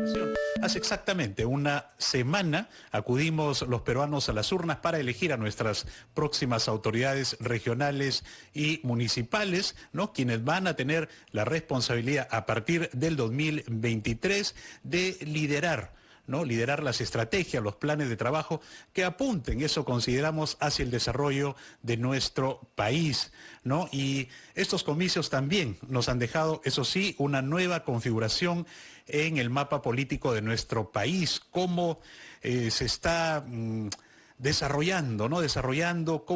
información. Hace exactamente una semana acudimos los peruanos a las urnas para elegir a nuestras próximas autoridades regionales y municipales, ¿no? Quienes van a tener la responsabilidad a partir del 2023 de liderar, ¿no? Liderar las estrategias, los planes de trabajo que apunten, eso consideramos, hacia el desarrollo de nuestro país, ¿no? Y estos comicios también nos han dejado, eso sí, una nueva configuración en el mapa político de nuestro país, cómo se está desarrollando, ¿no? Desarrollando,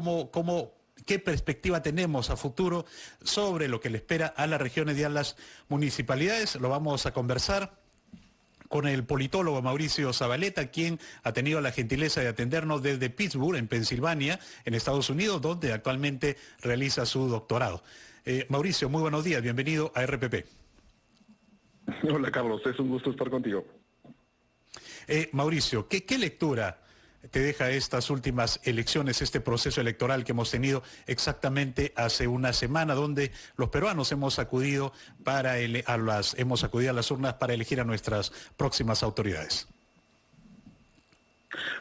qué perspectiva tenemos a futuro sobre lo que le espera a las regiones y a las municipalidades. Lo vamos a conversar con el politólogo Mauricio Zabaleta, quien ha tenido la gentileza de atendernos desde Pittsburgh, en Pensilvania, en Estados Unidos, donde actualmente realiza su doctorado. Mauricio, muy buenos días, bienvenido a RPP. Hola Carlos, es un gusto estar contigo. Mauricio, ¿qué lectura te deja estas últimas elecciones, este proceso electoral que hemos tenido exactamente hace una semana, donde los peruanos hemos acudido a las urnas para elegir a nuestras próximas autoridades?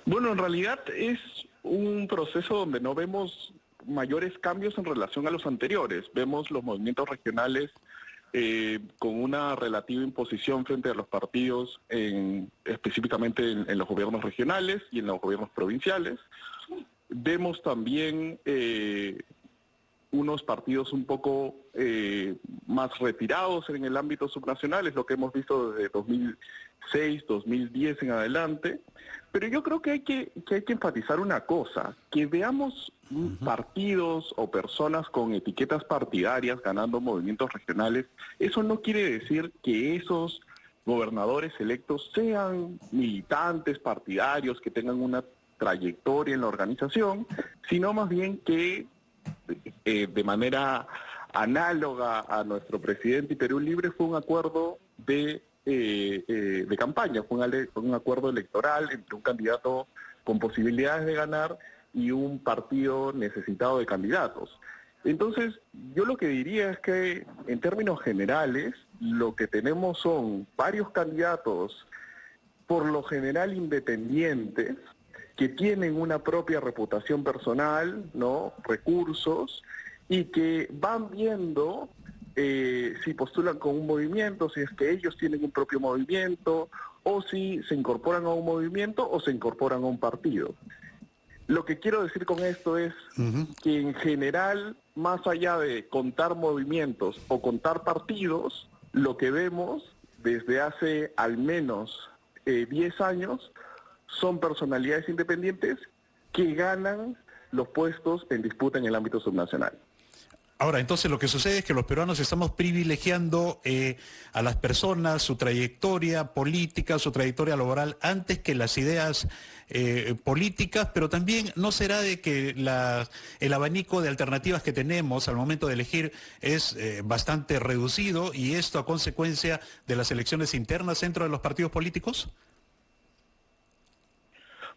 Bueno, en realidad es un proceso donde no vemos mayores cambios en relación a los anteriores. Vemos los movimientos regionales con una relativa imposición frente a los partidos, específicamente en los gobiernos regionales y en los gobiernos provinciales. Vemos también unos partidos un poco más retirados en el ámbito subnacional, es lo que hemos visto desde 2006, 2010 en adelante. Pero yo creo que hay que enfatizar una cosa, que veamos partidos o personas con etiquetas partidarias ganando movimientos regionales, eso no quiere decir que esos gobernadores electos sean militantes partidarios, que tengan una trayectoria en la organización, sino más bien que de manera análoga a nuestro presidente y Perú Libre fue un acuerdo de campaña, fue un acuerdo electoral entre un candidato con posibilidades de ganar y un partido necesitado de candidatos. Entonces, yo lo que diría es que en términos generales, lo que tenemos son varios candidatos, por lo general independientes, que tienen una propia reputación personal, ¿no? Recursos, y que van viendo si postulan con un movimiento, si es que ellos tienen un propio movimiento, o si se incorporan a un movimiento o se incorporan a un partido. Lo que quiero decir con esto es que en general, más allá de contar movimientos o contar partidos, lo que vemos desde hace al menos 10 años son personalidades independientes que ganan los puestos en disputa en el ámbito subnacional. Ahora, entonces lo que sucede es que los peruanos estamos privilegiando a las personas, su trayectoria política, su trayectoria laboral, antes que las ideas políticas, pero también no será de que el abanico de alternativas que tenemos al momento de elegir es bastante reducido, y esto a consecuencia de las elecciones internas dentro de los partidos políticos.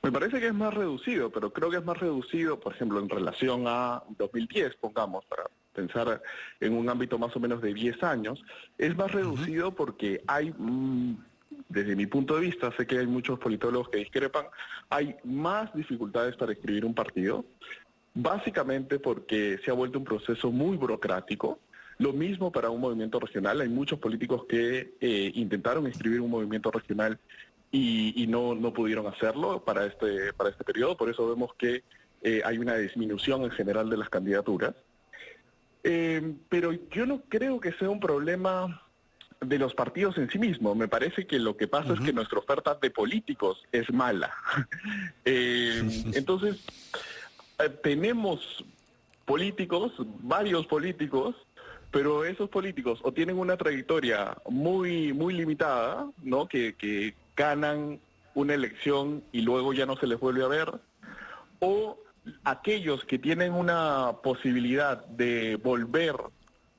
Me parece que es más reducido, pero creo que es más reducido, por ejemplo, en relación a 2010, pongamos, para pensar en un ámbito más o menos de 10 años, es más reducido porque hay, desde mi punto de vista, sé que hay muchos politólogos que discrepan, hay más dificultades para escribir un partido, básicamente porque se ha vuelto un proceso muy burocrático. Lo mismo para un movimiento regional, hay muchos políticos que intentaron escribir un movimiento regional y no pudieron hacerlo para este periodo, por eso vemos que hay una disminución en general de las candidaturas. Pero yo no creo que sea un problema de los partidos en sí mismos. Me parece que lo que pasa es que nuestra oferta de políticos es mala. Entonces, tenemos políticos, varios políticos, pero esos políticos o tienen una trayectoria muy, muy limitada, ¿no? Que ganan una elección y luego ya no se les vuelve a ver, o aquellos que tienen una posibilidad de volver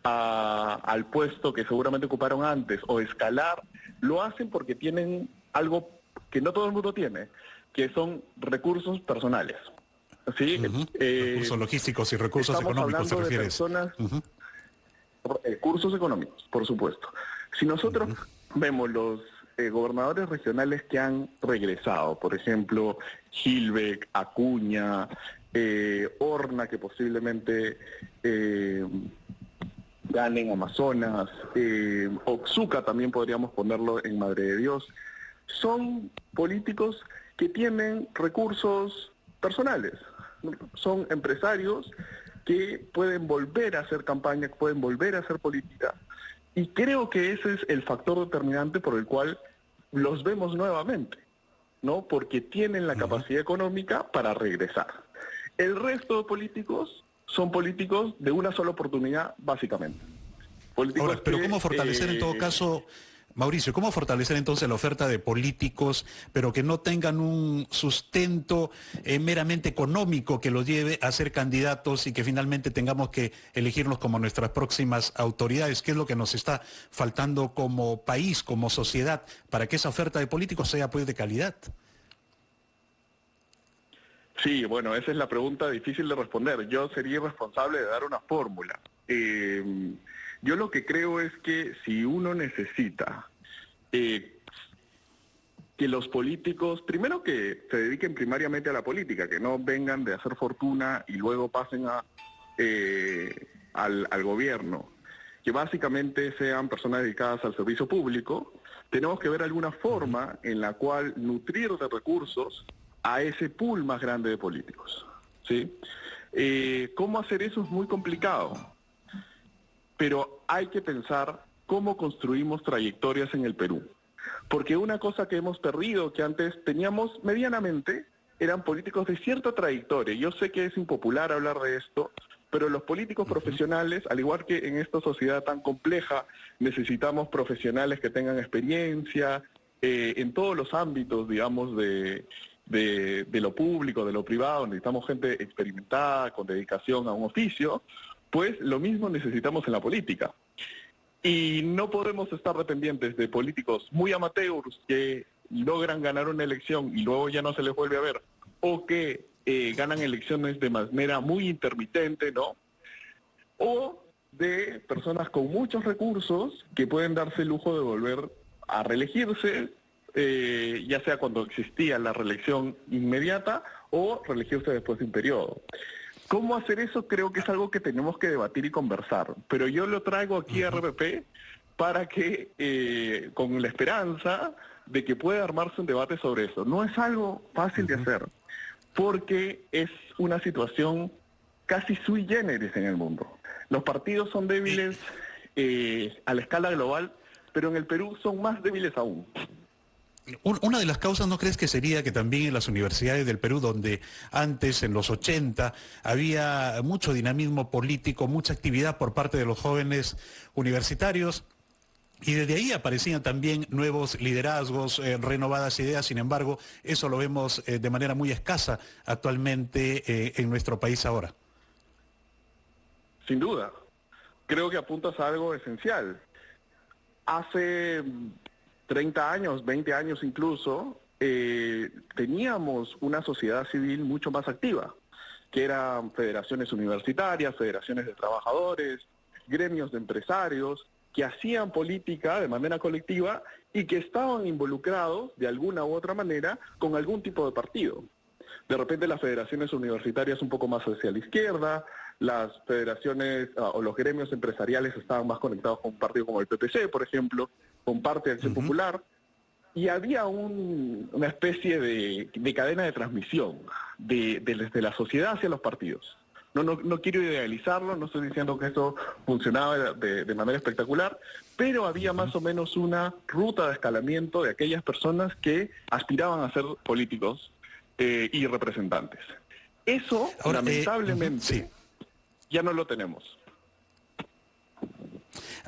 al puesto que seguramente ocuparon antes o escalar, lo hacen porque tienen algo que no todo el mundo tiene, que son recursos personales. ¿Sí? Recursos logísticos y recursos económicos, ¿te refieres? Personas, recursos económicos, por supuesto. Si nosotros vemos gobernadores regionales que han regresado, por ejemplo, Gilbeck, Acuña, Horna, que posiblemente gane en Amazonas, Otsuka también podríamos ponerlo en Madre de Dios, son políticos que tienen recursos personales, son empresarios que pueden volver a hacer campaña, que pueden volver a hacer política, y creo que ese es el factor determinante por el cual los vemos nuevamente, ¿no? Porque tienen la capacidad económica para regresar. El resto de políticos son políticos de una sola oportunidad, básicamente. Políticos Ahora, pero que, ¿cómo fortalecer en todo caso, Mauricio, cómo fortalecer entonces la oferta de políticos, pero que no tengan un sustento meramente económico que los lleve a ser candidatos y que finalmente tengamos que elegirlos como nuestras próximas autoridades? ¿Qué es lo que nos está faltando como país, como sociedad, para que esa oferta de políticos sea pues de calidad? Sí, bueno, esa es la pregunta difícil de responder. Yo sería irresponsable de dar una fórmula. Yo lo que creo es que si uno necesita que los políticos, primero que se dediquen primariamente a la política, que no vengan de hacer fortuna y luego pasen al gobierno, que básicamente sean personas dedicadas al servicio público, tenemos que ver alguna forma en la cual nutrir de recursos a ese pool más grande de políticos, ¿sí? ¿Cómo hacer eso? Es muy complicado, pero hay que pensar cómo construimos trayectorias en el Perú. Porque una cosa que hemos perdido, que antes teníamos medianamente, eran políticos de cierta trayectoria. Yo sé que es impopular hablar de esto, pero los políticos profesionales, al igual que en esta sociedad tan compleja, necesitamos profesionales que tengan experiencia en todos los ámbitos, digamos, de lo público, de lo privado. Necesitamos gente experimentada, con dedicación a un oficio. Pues lo mismo necesitamos en la política. Y no podemos estar dependientes de políticos muy amateurs que logran ganar una elección y luego ya no se les vuelve a ver, o que ganan elecciones de manera muy intermitente, ¿no? O de personas con muchos recursos que pueden darse el lujo de volver a reelegirse, ya sea cuando existía la reelección inmediata o reelegirse después de un periodo. ¿Cómo hacer eso? Creo que es algo que tenemos que debatir y conversar. Pero yo lo traigo aquí a RPP para que, con la esperanza de que pueda armarse un debate sobre eso. No es algo fácil de hacer, porque es una situación casi sui generis en el mundo. Los partidos son débiles a la escala global, pero en el Perú son más débiles aún. Una de las causas, ¿no crees que sería que también en las universidades del Perú, donde antes, en los 80, había mucho dinamismo político, mucha actividad por parte de los jóvenes universitarios, y desde ahí aparecían también nuevos liderazgos, renovadas ideas? Sin embargo, eso lo vemos de manera muy escasa actualmente en nuestro país ahora? Sin duda. Creo que apuntas a algo esencial. Hace 30 años, 20 años incluso, teníamos una sociedad civil mucho más activa, que eran federaciones universitarias, federaciones de trabajadores, gremios de empresarios, que hacían política de manera colectiva y que estaban involucrados de alguna u otra manera con algún tipo de partido. De repente las federaciones universitarias un poco más hacia la izquierda, las federaciones o los gremios empresariales estaban más conectados con un partido como el PPC, por ejemplo, con Parte de Acción Popular, y había una especie de cadena de transmisión desde la sociedad hacia los partidos. No quiero idealizarlo, no estoy diciendo que eso funcionaba de manera espectacular, pero había más o menos una ruta de escalamiento de aquellas personas que aspiraban a ser políticos y representantes. Eso, ahora, lamentablemente, ya no lo tenemos.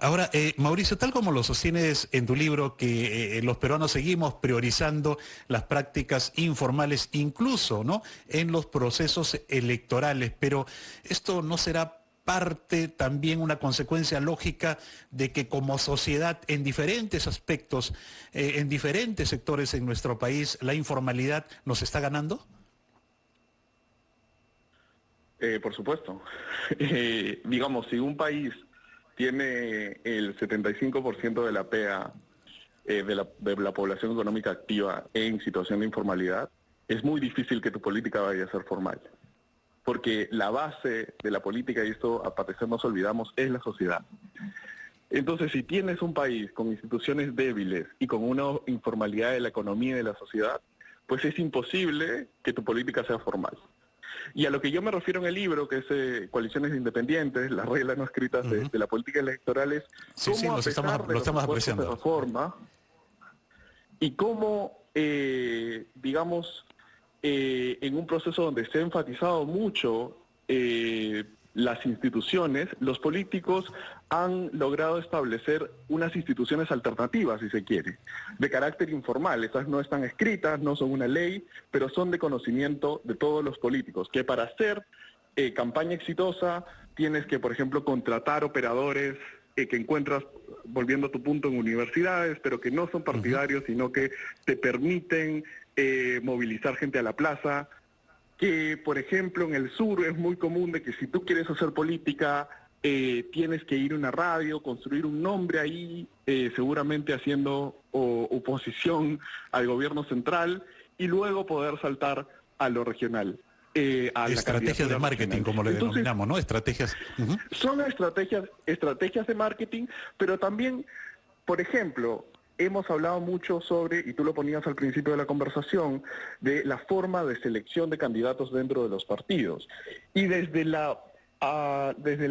Ahora, Mauricio, tal como lo sostienes en tu libro, que los peruanos seguimos priorizando las prácticas informales, incluso, ¿no?, en los procesos electorales, pero esto no será parte también una consecuencia lógica de que como sociedad en diferentes aspectos, en diferentes sectores en nuestro país, la informalidad nos está ganando. Por supuesto. Digamos, si un país tiene el 75% de la PEA de la población económica activa en situación de informalidad, es muy difícil que tu política vaya a ser formal. Porque la base de la política, y esto a parecer nos olvidamos, es la sociedad. Entonces, si tienes un país con instituciones débiles y con una informalidad de la economía y de la sociedad, pues es imposible que tu política sea formal. Y a lo que yo me refiero en el libro, que es Coaliciones Independientes, las reglas no escritas de la política electoral, es Sí, sí, cómo, lo a pesar de los estamos esfuerzos de apreciando. reforma, y cómo, digamos, en un proceso donde se ha enfatizado mucho las instituciones, los políticos han logrado establecer unas instituciones alternativas, si se quiere, de carácter informal. Estas no están escritas, no son una ley, pero son de conocimiento de todos los políticos, que para hacer campaña exitosa tienes que, por ejemplo, contratar operadores que encuentras, volviendo a tu punto, en universidades, pero que no son partidarios, sino que te permiten movilizar gente a la plaza, que por ejemplo en el sur es muy común de que si tú quieres hacer política, tienes que ir a una radio, construir un nombre ahí, seguramente haciendo oposición al gobierno central, y luego poder saltar a lo regional. A la Estrategias de marketing, regional, como le denominamos, ¿no? Estrategias. Son estrategias de marketing, pero también, por ejemplo, hemos hablado mucho sobre, y tú lo ponías al principio de la conversación, de la forma de selección de candidatos dentro de los partidos. Y desde la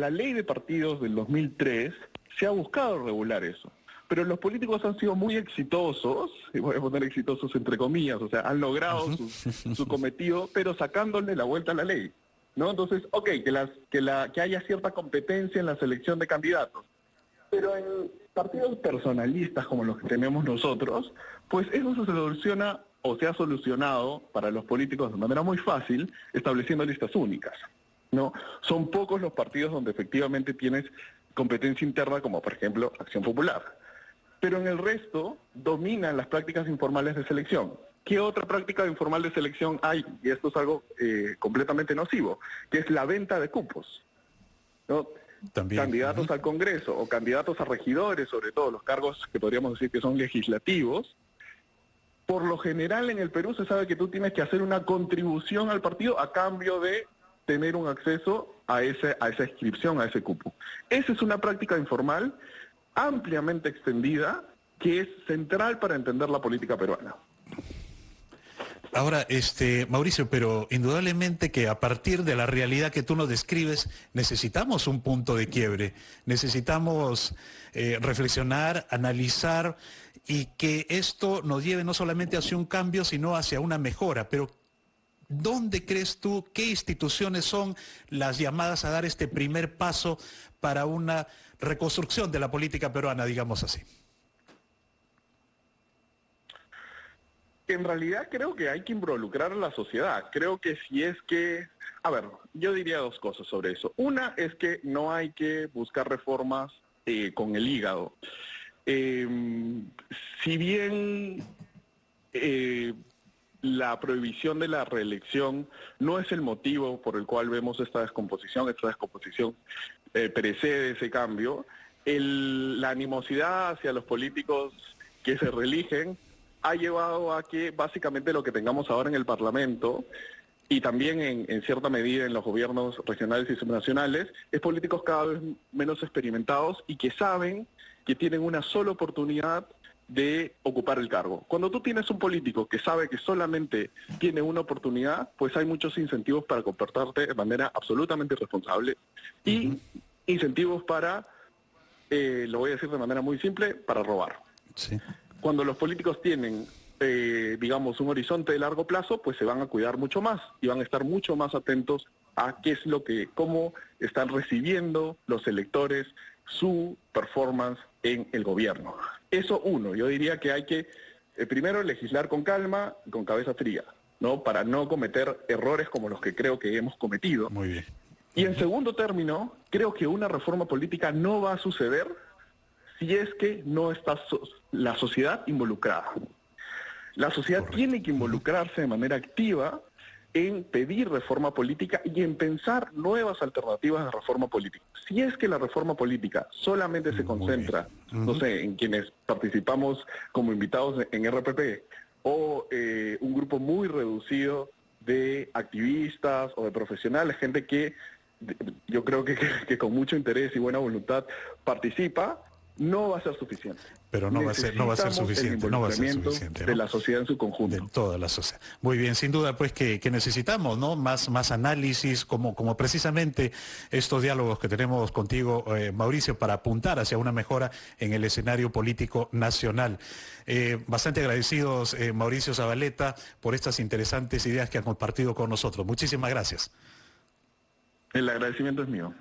ley de partidos del 2003 se ha buscado regular eso. Pero los políticos han sido muy exitosos, y voy a poner exitosos entre comillas, o sea, han logrado su cometido, pero sacándole la vuelta a la ley, ¿no? Entonces, ok, que haya cierta competencia en la selección de candidatos, pero en partidos personalistas como los que tenemos nosotros, pues eso se soluciona o se ha solucionado para los políticos de manera muy fácil, estableciendo listas únicas, ¿no? Son pocos los partidos donde efectivamente tienes competencia interna, como por ejemplo Acción Popular. Pero en el resto dominan las prácticas informales de selección. ¿Qué otra práctica informal de selección hay? Y esto es algo completamente nocivo, que es la venta de cupos, ¿no? También. Candidatos al Congreso o candidatos a regidores, sobre todo los cargos que podríamos decir que son legislativos. Por lo general en el Perú se sabe que tú tienes que hacer una contribución al partido a cambio de tener un acceso a esa inscripción, a ese cupo. Esa es una práctica informal ampliamente extendida, que es central para entender la política peruana. Ahora, Mauricio, pero indudablemente que a partir de la realidad que tú nos describes, necesitamos un punto de quiebre, necesitamos reflexionar, analizar y que esto nos lleve no solamente hacia un cambio, sino hacia una mejora. Pero ¿dónde crees tú, qué instituciones son las llamadas a dar este primer paso para una reconstrucción de la política peruana, digamos así? En realidad creo que hay que involucrar a la sociedad. Creo que si es que... A ver, yo diría dos cosas sobre eso. Una es que no hay que buscar reformas con el hígado. Si bien la prohibición de la reelección no es el motivo por el cual vemos esta descomposición precede ese cambio, la animosidad hacia los políticos que se reeligen ha llevado a que básicamente lo que tengamos ahora en el Parlamento y también en cierta medida en los gobiernos regionales y subnacionales es políticos cada vez menos experimentados y que saben que tienen una sola oportunidad de ocupar el cargo. Cuando tú tienes un político que sabe que solamente tiene una oportunidad, pues hay muchos incentivos para comportarte de manera absolutamente irresponsable y incentivos para, lo voy a decir de manera muy simple, para robar. Sí. Cuando los políticos tienen, digamos, un horizonte de largo plazo, pues se van a cuidar mucho más y van a estar mucho más atentos a cómo están recibiendo los electores su performance en el gobierno. Eso uno, yo diría que hay que, primero, legislar con calma y con cabeza fría, ¿no? Para no cometer errores como los que creo que hemos cometido. Muy bien. Y en segundo término, creo que una reforma política no va a suceder si es que no está la sociedad involucrada. La sociedad tiene que involucrarse de manera activa en pedir reforma política y en pensar nuevas alternativas de reforma política. Si es que la reforma política solamente se concentra, no sé, en quienes participamos como invitados en RPP, o un grupo muy reducido de activistas o de profesionales, gente que yo creo que con mucho interés y buena voluntad participa, no va a ser suficiente. Pero no va a ser suficiente, no va a ser suficiente, ¿no? De la sociedad en su conjunto. De toda la sociedad. Muy bien, sin duda pues que necesitamos, ¿no? Más análisis, como precisamente estos diálogos que tenemos contigo, Mauricio, para apuntar hacia una mejora en el escenario político nacional. Bastante agradecidos, Mauricio Zabaleta, por estas interesantes ideas que han compartido con nosotros. Muchísimas gracias. El agradecimiento es mío.